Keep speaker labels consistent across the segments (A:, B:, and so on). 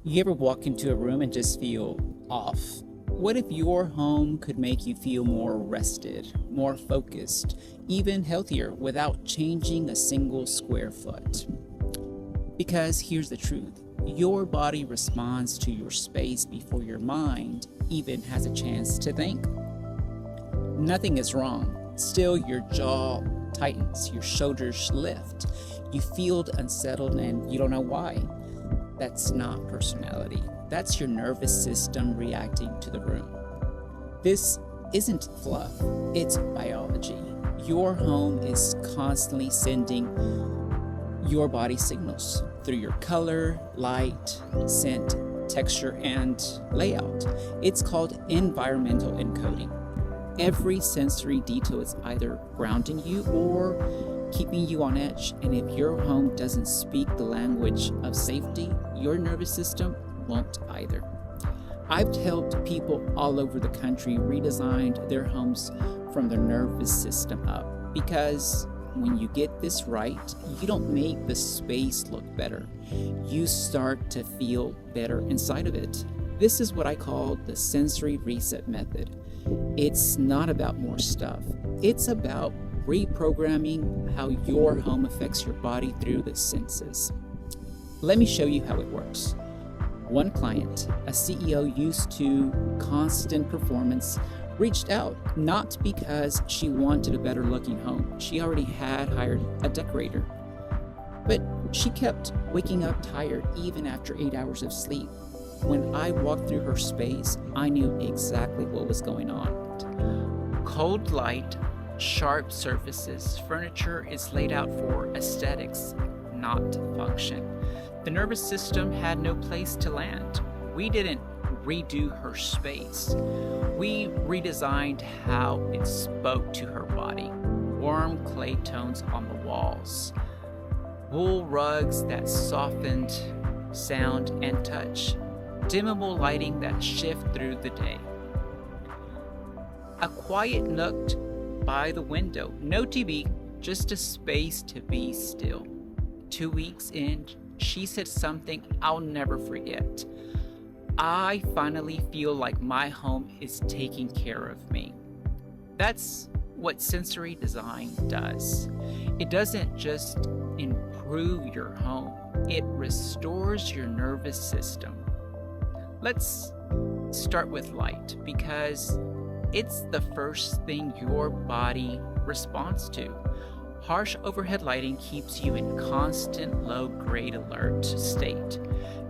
A: You ever walk into a room and just feel off? What if your home could make you feel more rested, more focused, even healthier without changing a single square foot? Because here's the truth. Your body responds to your space before your mind even has a chance to think. Nothing is wrong. Still, your jaw tightens, your shoulders lift, you feel unsettled and you don't know why. That's not personality. That's your nervous system reacting to the room. This isn't fluff, it's biology. Your home is constantly sending your body signals through your color, light, scent, texture, and layout. It's called environmental encoding. Every sensory detail is either grounding you or keeping you on edge. And if your home doesn't speak the language of safety, your nervous system won't either. I've helped people all over the country redesign their homes from their nervous system up, because when you get this right, you don't make the space look better. You start to feel better inside of it. This is what I call the sensory reset method. It's not about more stuff. It's about reprogramming how your home affects your body through the senses. Let me show you how it works. One client, a CEO used to constant performance, reached out not because she wanted a better looking home. She already had hired a decorator. But she kept waking up tired even after 8 hours of sleep. When I walked through her space, I knew exactly what was going on. Cold light, sharp surfaces, furniture is laid out for aesthetics, not function. The nervous system had no place to land. We didn't redo her space. We redesigned how it spoke to her body. Warm clay tones on the walls, wool rugs that softened sound and touch, dimmable lighting that shift through the day. A quiet nook by the window, no TV, just a space to be still. 2 weeks in, she said something I'll never forget. I finally feel like my home is taking care of me. That's what sensory design does. It doesn't just improve your home, it restores your nervous system. Let's start with light, because it's the first thing your body responds to. Harsh overhead lighting keeps you in constant low-grade alert state.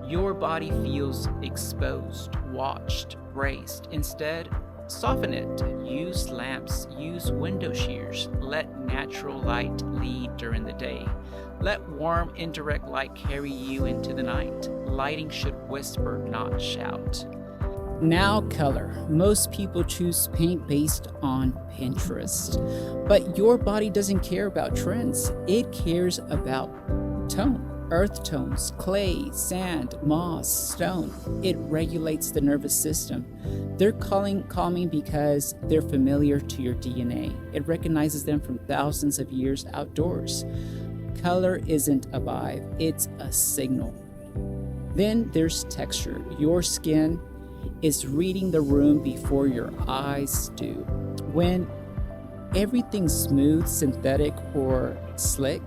A: Your body feels exposed, watched, braced. Instead, soften it. Use lamps, use window shears. Let natural light lead during the day. Let warm, indirect light carry you into the night. Lighting should whisper, not shout. Now, color. Most people choose paint based on Pinterest, but your body doesn't care about trends. It cares about tone. Earth tones, clay, sand, moss, stone. It regulates the nervous system. They're calming because they're familiar to your DNA. It recognizes them from thousands of years outdoors. Color isn't a vibe, it's a signal. Then there's texture. Your skin is reading the room before your eyes do. When everything's smooth, synthetic, or slick,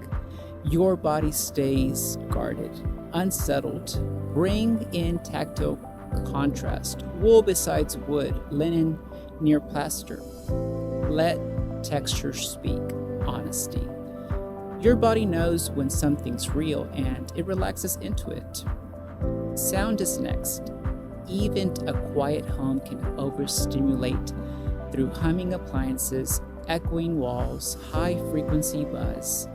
A: your body stays guarded, unsettled. Bring in tactile contrast. Wool besides wood, linen near plaster. Let texture speak honesty. Your body knows when something's real and it relaxes into it. Sound is next. Even a quiet home can overstimulate through humming appliances, echoing walls, high-frequency buzz.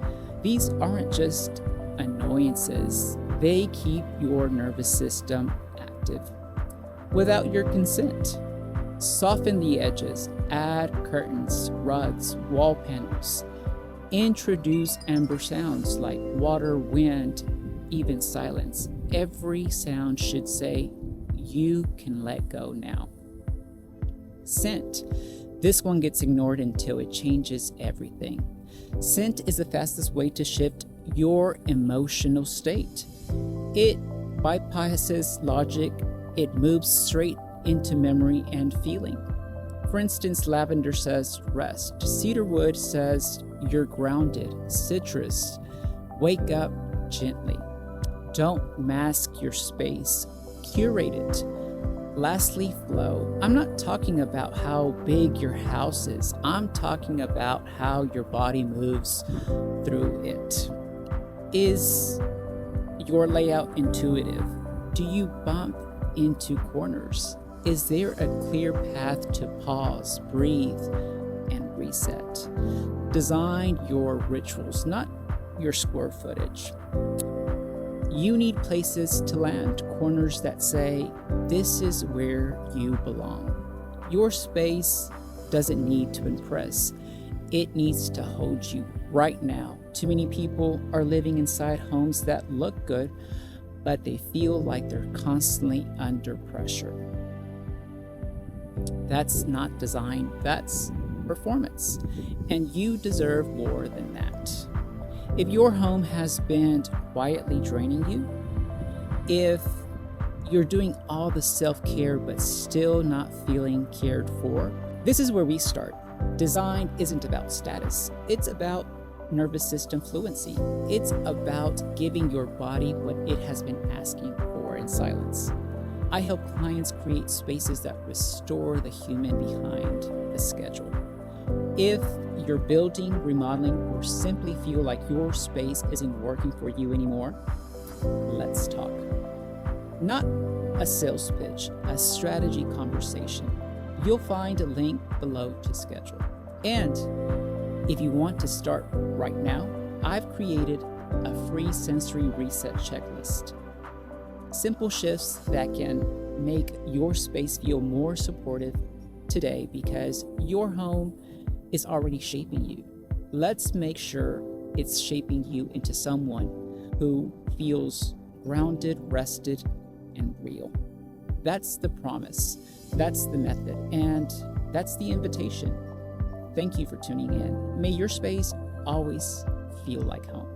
A: These aren't just annoyances. They keep your nervous system active. Without your consent, soften the edges, add curtains, rugs, wall panels. Introduce amber sounds like water, wind, even silence. Every sound should say, you can let go now. Scent. This one gets ignored until it changes everything. Scent is the fastest way to shift your emotional state. It bypasses logic, it moves straight into memory and feeling. For instance, lavender says rest, cedarwood says you're grounded, citrus, wake up gently. Don't mask your space, curate it. Lastly, flow. I'm not talking about how big your house is. I'm talking about how your body moves through it. Is your layout intuitive? Do you bump into corners? Is there a clear path to pause, breathe, and reset? Design your rituals, not your square footage. You need places to land, corners that say, this is where you belong. Your space doesn't need to impress. It needs to hold you right now. Too many people are living inside homes that look good, but they feel like they're constantly under pressure. That's not design, that's performance. And you deserve more than that. If your home has been quietly draining you, if you're doing all the self-care but still not feeling cared for, this is where we start. Design isn't about status. It's about nervous system fluency. It's about giving your body what it has been asking for in silence. I help clients create spaces that restore the human behind the schedule. If you're building, remodeling, or simply feel like your space isn't working for you anymore, let's talk. Not a sales pitch, a strategy conversation. You'll find a link below to schedule. And if you want to start right now, I've created a free sensory reset checklist. Simple shifts that can make your space feel more supportive today because your home is already shaping you. Let's make sure it's shaping you into someone who feels grounded, rested, and real. That's the promise, that's the method, and that's the invitation. Thank you for tuning in. May your space always feel like home.